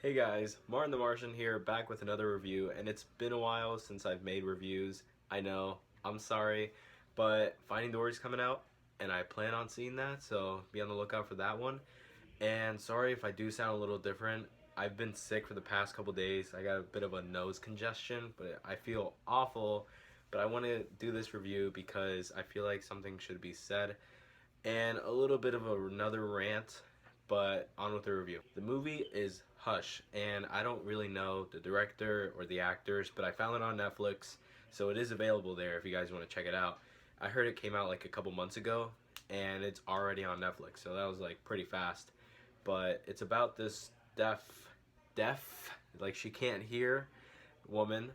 Hey guys, Martin the Martian here, back with another review, and it's been a while since I've made reviews. I know, I'm sorry, but Finding Dory's coming out, and I plan on seeing that, so be on the lookout for that one. And sorry if I do sound a little different. I've been sick for the past couple days. I got a bit of a nose congestion, but I feel awful. But I want to do this review because I feel like something should be said, and a little bit of another rant, but on with the review. The movie is Hush, and I don't really know the director or the actors, but I found it on Netflix, so it is available there if you guys want to check it out. I heard it came out like a couple months ago, and it's already on Netflix, so that was like pretty fast. But it's about this deaf, like she can't hear woman,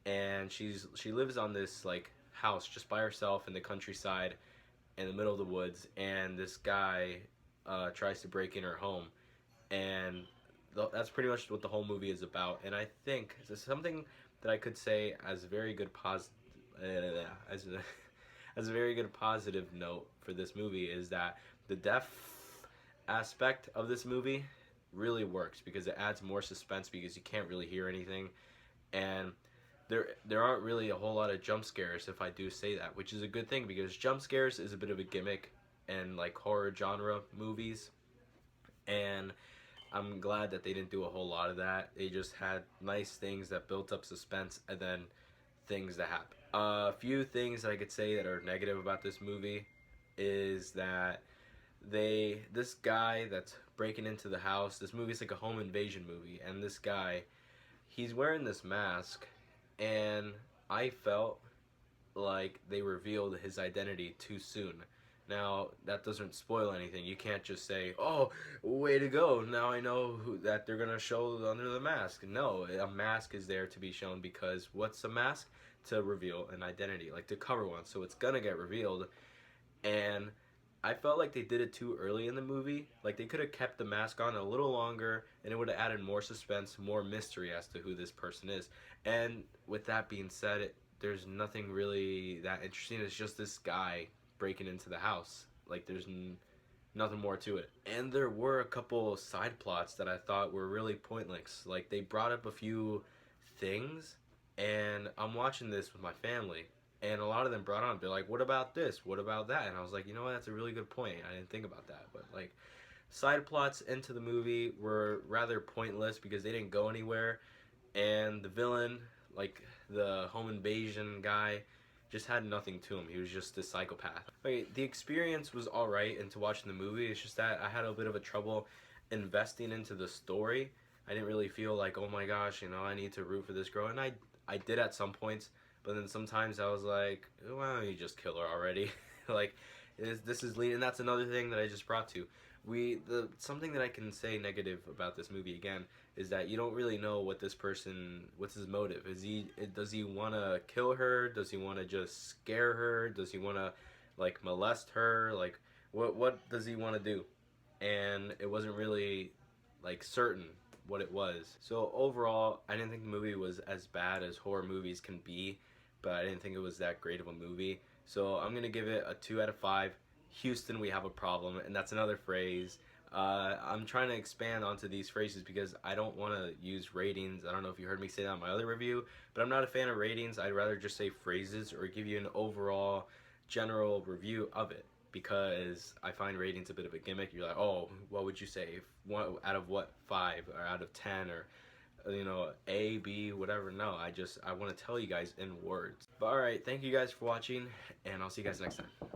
and she lives on this like house just by herself in the countryside in the middle of the woods, and this guy tries to break in her home, and that's pretty much what the whole movie is about. And I think this is something that I could say as a very good as a, as a very good positive note for this movie is that the deaf aspect of this movie really works because it adds more suspense because you can't really hear anything, and there aren't really a whole lot of jump scares, if I do say that, which is a good thing because jump scares is a bit of a gimmick in like horror genre movies, and I'm glad that they didn't do a whole lot of that. They just had nice things that built up suspense and then things that happen. A few things that I could say that are negative about this movie is that this guy that's breaking into the house, this movie's like a home invasion movie, and this guy, he's wearing this mask, and I felt like they revealed his identity too soon. Now, that doesn't spoil anything. You can't just say, oh, way to go, now I know that they're going to show under the mask. No, a mask is there to be shown because what's a mask? To reveal an identity, like to cover one. So it's going to get revealed, and I felt like they did it too early in the movie. Like they could have kept the mask on a little longer and it would have added more suspense, more mystery as to who this person is. And with that being said, there's nothing really that interesting. It's just this guy breaking into the house. Like there's nothing more to it. And there were a couple side plots that I thought were really pointless. Like they brought up a few things, and I'm watching this with my family, and a lot of them brought on, they're like, what about this, what about that? And I was like, you know what, that's a really good point, I didn't think about that. But like side plots into the movie were rather pointless because they didn't go anywhere, and the villain, like the home invasion guy, just had nothing to him. He was just a psychopath. Okay, the experience was alright into watching the movie. It's just that I had a bit of a trouble investing into the story. I didn't really feel like, oh my gosh, I need to root for this girl, and I did at some points, but then sometimes I was like, why don't you just kill her already? Like, this is leading. And that's another thing that I just brought to. Something that I can say negative about this movie again is that you don't really know what's his motive. Does he want to kill her? Does he want to just scare her? Does he want to like molest her? Like, what does he want to do? And it wasn't really like certain what it was. So overall, I didn't think the movie was as bad as horror movies can be, but I didn't think it was that great of a movie. So I'm gonna give it a 2 out of 5. Houston, we have a problem, and that's another phrase. I'm trying to expand onto these phrases because I don't want to use ratings. I don't know if you heard me say that in my other review, but I'm not a fan of ratings. I'd rather just say phrases or give you an overall general review of it, because I find ratings a bit of a gimmick. You're like, oh, what would you say? One out of what, 5 or out of 10 or A, B, whatever. No, I want to tell you guys in words. But alright, thank you guys for watching, and I'll see you guys next time.